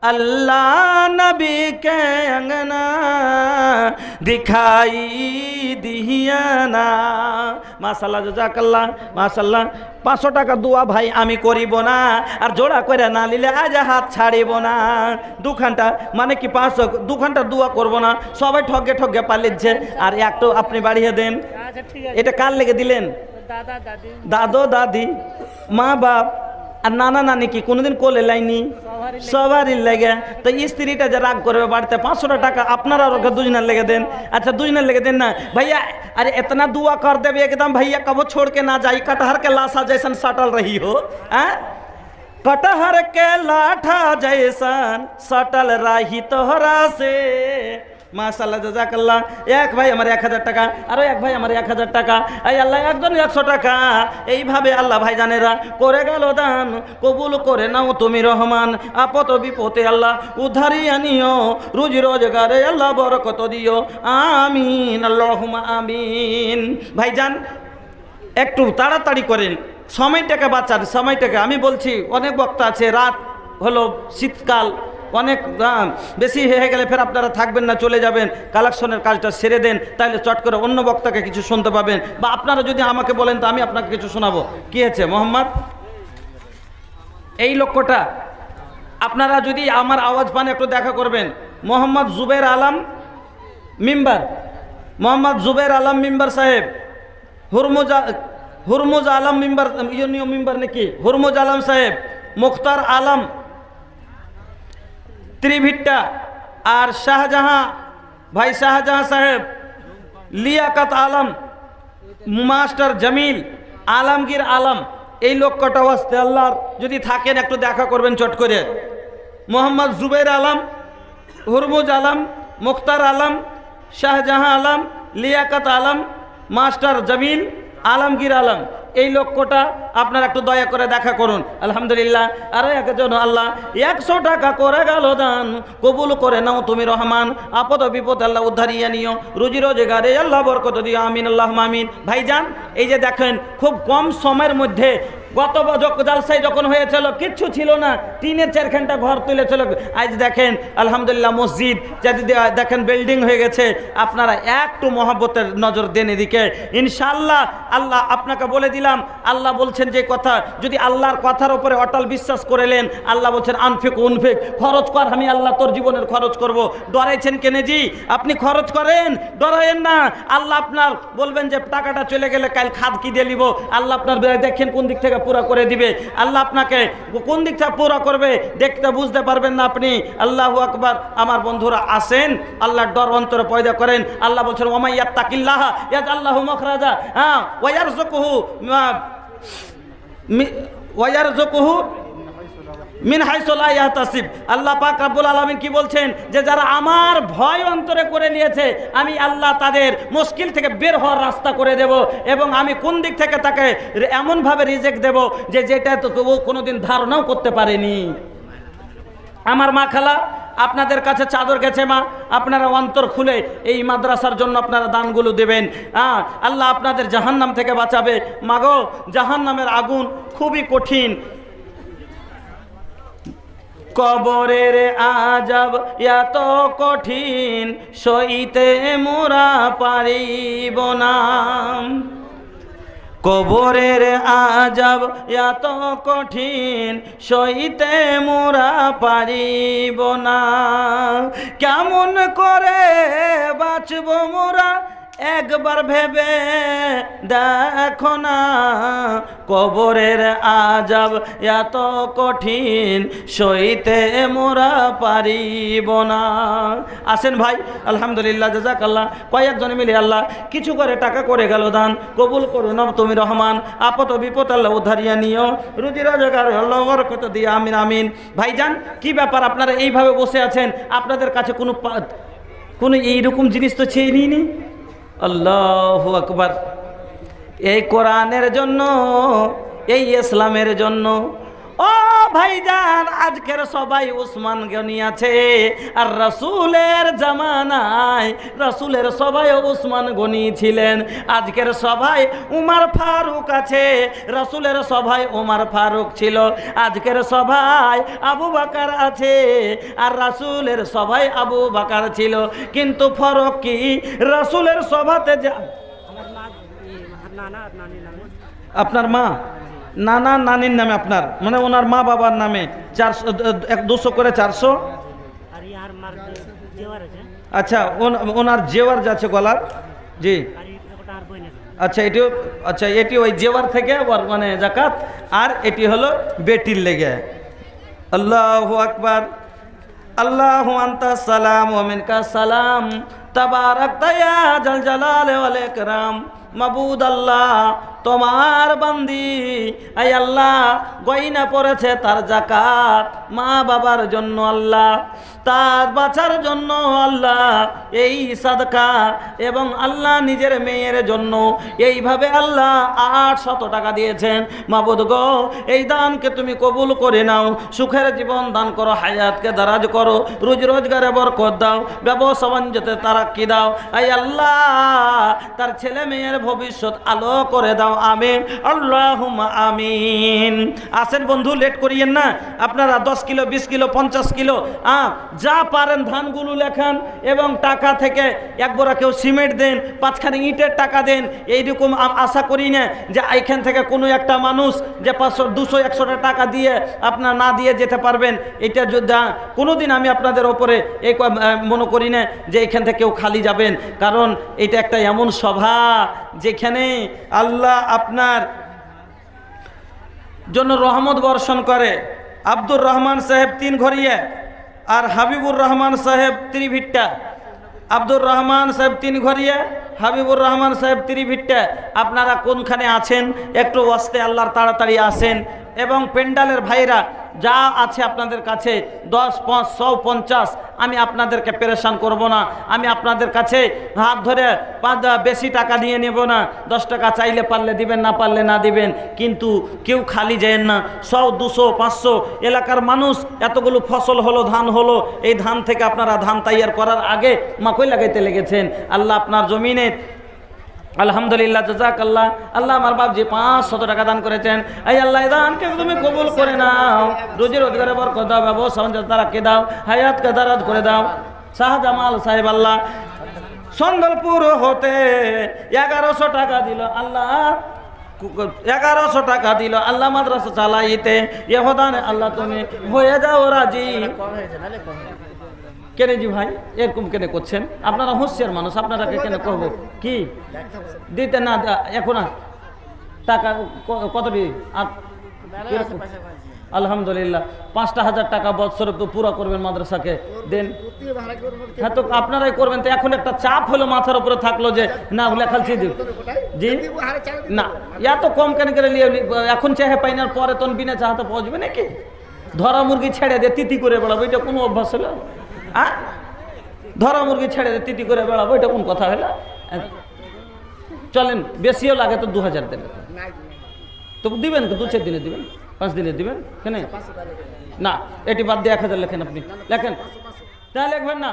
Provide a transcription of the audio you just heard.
अल्लाह नबी के अंगना दिखाई दिया ना। माशाल्लाह জাযাকাল্লাহ মাশাআল্লাহ। 500 টাকা দোয়া ভাই আমি করিব না, আর জোড়া করে না নিলে আজ হাত ছাড়িব না। 2 ঘন্টা মানে কি 500 2 ঘন্টা দোয়া করব না, সবাই ঠগে ঠগে পালিয়েছে। আর একটু আপনি বাড়িয়ে দেন। আচ্ছা ঠিক আছে। এটা কার লেগে দিলেন? দাদা দাদি, দাদু দাদি, মা বাপ আর নানা নানি কি কোনোদিন কোলে লাইনি? সবারই লেগে। তো স্ত্রীটা যে রাগ করবে বাড়িতে 500 টাকা আপনারা ওকে দুজনের লেগে দেন। अच्छा দুজনের লেগে देन ना भैया। अरे इतना दुआ कर देवे एकदम भैया कबो छोड़ के ना जाई, कटहर के लाशा जैसन सटल रही हो। कटहर के लाठा जैसन सटल रही तोहरा से। माशाल्लाह জাযাকাল্লাহ। এক ভাই আমার 1000 টাকা, আর এক ভাই আমার 1000 টাকা। এই আল্লাহ একজন 100 টাকা। এইভাবে আল্লাহ ভাইজানেরা করে গেল দান, কবুল করে নাও তুমি রহমান। আপদ বিপদে আল্লাহ উদ্ধারিয়া নিও, রুজি রোজগারে আল্লাহ বরকত দিও। আমিন আল্লাহুম্মা আমিন। ভাইজান একটু তাড়াতাড়ি করেন, সময়টাকে বাঁচান, সময়টাকে। আমি বলছি অনেক বক্তা আছে, রাত হলো, শীতকাল অনেক বেশি হয়ে গেলে ফের আপনারা থাকবেন না, চলে যাবেন। কালেকশনের কাজটা সেরে দেন, তাহলে চট করে অন্য বক্তাকে কিছু শুনতে পাবেন। বা আপনারা যদি আমাকে বলেন তো আমি আপনাকে কিছু শোনাবো। কি হয়েছে মোহাম্মদ? এই লক্ষ্যটা আপনারা যদি আমার আওয়াজ পান একটু দেখা করবেন। মোহাম্মদ জুবের আলম মিম্বার, মোহাম্মদ জুবের আলম মিম্বার সাহেব, হুরমুজ আলম মিম্বার, ইউনিয়ন মিম্বার নাকি? হুরমুজ আলম সাহেব, মুখতার আলম त्रिभिट्टा, और शाहजहां भाई शाहजहां साहेब, लियाकत आलम, मास्टर जमील, आलमगीर आलम। এই লোকটা ওয়াস্তে আল্লাহর যদি থাকেন একটু দেখা করবেন চট করে। মোহাম্মদ জুবের আলম, হুরমুজ আলম, মুখতার আলম, শাহজাহাं আলম, লিয়াকত আলম, মাস্টার জমিল, আলমগীর আলম। এই লক্ষ্যটা আপনারা একটু দয়া করে দেখা করুন। আলহামদুলিল্লাহ। আরো একজন আল্লাহ 100 টাকা করে গেল দান, কবুল করে নাও তুমি রহমান। আপদ বিপদ আল্লাহ উদ্ধারিয়া নিও, রুজি রোজগারে আল্লাহ বরকত দিও। আমিন আল্লাহুম্মা আমিন। ভাইজান এই যে দেখেন খুব কম সময়ের মধ্যে, গত জালসায় যখন হয়েছিল কিচ্ছু ছিল না, 3-4 ঘর তুলেছিল। আজ দেখেন আলহামদুলিল্লাহ মসজিদ, যদি দেখেন বিল্ডিং হয়ে গেছে। আপনারা একটু মহব্বতের নজর দেন এদিকে, ইনশাআল্লাহ। আল্লাহ আপনাকে বলে দিলাম, আল্লাহ বলছেন যে কথা, যদি আল্লাহর কথার উপরে অটল বিশ্বাস করেলেন, আল্লাহ বলছেন আনফিক উনফিক, খরচ কর, আমি আল্লাহ তোর জীবনের খরচ করব। ডরাইছেন কেন জি? আপনি খরচ করেন, ডরায়েন না। আল্লাহ আপনার বলবেন যে টাকাটা চলে গেলে কাল খাদ কি দিয়ে নিব, আল্লাহ আপনার দেখেন কোন দিক থেকে পুরা করে দিবে। আল্লাহ আপনাকে কোন দিক থেকে পুরা করবে দেখতে বুঝতে পারবেন না আপনি। আল্লাহু আকবার। আমার বন্ধুরা আসেন, আল্লাহর ডর অন্তরে পয়দা করেন। আল্লাহ বলছেন ওয়ামাই ইয়াত্তাকিল্লাহ ইয়াজআল লাহু মাখরাজা ওয়া ইয়ারযুকুহু মিন হাইসু লা ইয়াহতাসিব। আল্লাহ পাক রব্বুল আলামিন কি বলছেন? যে যারা আমার ভয় অন্তরে করে নিয়েছে, আমি আল্লাহ তাদের মুশকিল থেকে বের হওয়ার রাস্তা করে দেব, এবং আমি কোন দিক থেকে তাকে এমনভাবে রিজেক্ট দেব যে যেটা তো ও কোনোদিন ধারণাও করতে পারেনি। আমার মা খালা আপনাদের কাছে চাদর গেছে, মা আপনারা অন্তর খুলে এই মাদ্রাসার জন্য আপনারা দানগুলো দেবেন। আল্লাহ আপনাদের জাহান্নাম থেকে বাঁচাবে। মাগো জাহান্নামের আগুন খুবই কঠিন, কবরের আযাব এত কঠিন, সইতে মোরা পারিব না। কবরের আযাব এত কঠিন, সইতে মোরা পারিব না। কেমন করে বাঁচব মোরা একবার ভেবে দেখো না। কবরের আযাব এত কঠিন, সইতে মোরা পারিব না। আসেন ভাই, আলহামদুলিল্লাহ জাযাকাল্লাহ। কয়েকজনে মিলে আল্লাহ কিছু করে টাকা করে গেল দান, কবুল করুন তুমি রহমান। আপদ বিপদ আল্লাহ উদ্ধারিয়া নিও, রুজি রোজগার আল্লাহ বরকত দিয়ে। আমিন আমিন। ভাইজান কি ব্যাপার আপনারা এইভাবে বসে আছেন? আপনাদের কাছে কোনো এইরকম জিনিস তো চেয়ে নিইনি। আল্লাহু আকবার। এই কোরআনের জন্য, এই ইসলামের জন্য ও ভাইজান আজকের সবাই উসমান গনি আছে, আর রাসূলের জামানায় রাসূলের সবাই উসমান গনি ছিলেন। আজকের সবাই উমর ফারুক আছে, রাসূলের সবাই উমর ফারুক ছিল। আজকের সবাই আবু বকর আছে, আর রাসূলের সবাই আবু বকর ছিল। কিন্তু ফরক কি? রাসূলের সভাতে আপনার মা নানা নানির নামে, আপনার মানে ওনার মা বাবার নামে 200 করে 400। আচ্ছা, ওনার জেওয়ার যাচ্ছে গলার, জি আচ্ছা এটিও, আচ্ছা এটি ওই জেওয়ার থেকে মানে জাকাত, আর এটি হলো বেটির লেগে। আল্লাহু আকবার। আল্লাহু আনতা সালাম ওয়া মিনকা সালাম, তাবারাকতা ইয়া জাল জালালি ওয়াল ইকরাম। মাবুদ আল্লাহ, তোমার বান্দি আই আল্লাহ গয়না পড়েছে তার জাকাত মা বাবার জন্য আল্লাহ, তার বাচ্চার জন্য আল্লাহ এই সাদকা, এবং আল্লাহ নিজের মেয়ের জন্য এইভাবে আল্লাহ 800 টাকা দিয়েছেন। মাবুদ গো, এই দানকে তুমি কবুল করে নাও, সুখের জীবন দান করো, হায়াতকে দারাজ করো, রুজি রোজগারে বরকত দাও, ব্যবসা বাণিজ্যতে তারাক্কি দাও। আই আল্লাহ তার ছেলে মেয়ের ভবিষ্যৎ আলো করে দাও, আমিন আল্লাহুম্মা আমিন। আসেন বন্ধু, লেট করিয়েন না। আপনারা 10 কিলো 20 কিলো 50 কিলো যা পারেন ধানগুলো লেখান, এবং টাকা থেকে এক বোরা কেউ সিমেন্ট দেন, 5খানি ইটের টাকা দেন। এইরকম আশা করি না যে এইখান থেকে কোনো একটা মানুষ যে 500 200 100 টাকা দিয়ে আপনার না দিয়ে যেতে পারবেন। এটা যদি কোনোদিন আমি আপনাদের ওপরে এই মনে করি না যে এখান থেকে কেউ খালি যাবেন, কারণ এটা একটা এমন সভা যেখানে আল্লাহ আপনার জন্য রহমত বর্ষণ করে। আব্দুর রহমান সাহেব 3 ঘরিয়া, আর হাবিবুর রহমান সাহেব ত্রিভিট্টা। আব্দুর রহমান সাহেব 3 ঘরিয়া, হাবিবুর রহমান সাহেব ত্রিভিট্টা। আপনারা কোনখানে আছেন একটু ওয়াস্তে আল্লাহর তাড়াতাড়ি আসেন, এবং পেন্ডালের ভাইরা যা আছে আপনাদের কাছে 10 5 150, আমি আপনাদেরকে পেরেশান করব না। আমি আপনাদের কাছে হাত ধরে বেশি টাকা নিয়ে নেব না। 10 টাকা চাইলে পারলে দিবেন, না পারলে না দিবেন, কিন্তু কেউ খালি যায়েন না। 100 200 500 এলাকার মানুষ, এতগুলো ফসল হলো, ধান হলো, এই ধান থেকে আপনারা ধান তৈয়ার করার আগে মাকই লাগাইতে লেগেছেন। আল্লাহ আপনার জমিনে আলহামদুলিল্লাহ, জাযাকাল্লাহ। আল্লাহ আমার বাপজি 500 টাকা দান করেছেন। এই আল্লাহ দানকে তুমি কবুল করে নাও, রুজি রোজগারে বরকত দাও, ব্যবসা বাণিজ্যে তারাক্কি দাও, হায়াতকে দারাজ করে দাও। শাহজামাল সাহেব আল্লাহ সন্দলপুর হতে 1100 টাকা দিল আল্লাহ, 1100 টাকা দিল আল্লাহ মাদ্রাসা চালাইতে। এহদানে আল্লাহ তুমি হয়ে যাও রাজি। কেনে জি ভাই এরকম কেনে করছেন? আপনারা হুঁশিয়ার মানুষ, আপনারাকে কেন করবো কি দিতে না? এখন টাকা কত আলহামদুলিল্লাহ 5,000 টাকা বৎসর তো পুরো করবেন, মাদ্রাসাকে দেন। হ্যাঁ তো আপনারাই করবেন। তো এখন একটা চাপ হলো মাথার উপরে থাকলো যে না লেখালছি জি না, এত কম কেন করে নিয়ে এখন চাহে পাইনার পরে তো বিনা চাহাতে পৌঁছবে নাকি? ধরা মুরগি ছেড়ে দিয়ে তিতি করে বেড়াবো, এটা কোনো অভ্যাস হলো? ধরা মুরগি ছেড়ে দিয়ে তিতি করে বেড়াবো, এটা কোন কথা হলো? চলেন, বেশিও লাগে তো 2000 দেবেন, তো দিবেন 2-4 দিনে দিবেন, 5 দিনে দিবেন। কেন না? এটি বাদ দিয়ে 1000 লেখেন, আপনি লেখেন, তা লিখবেন না।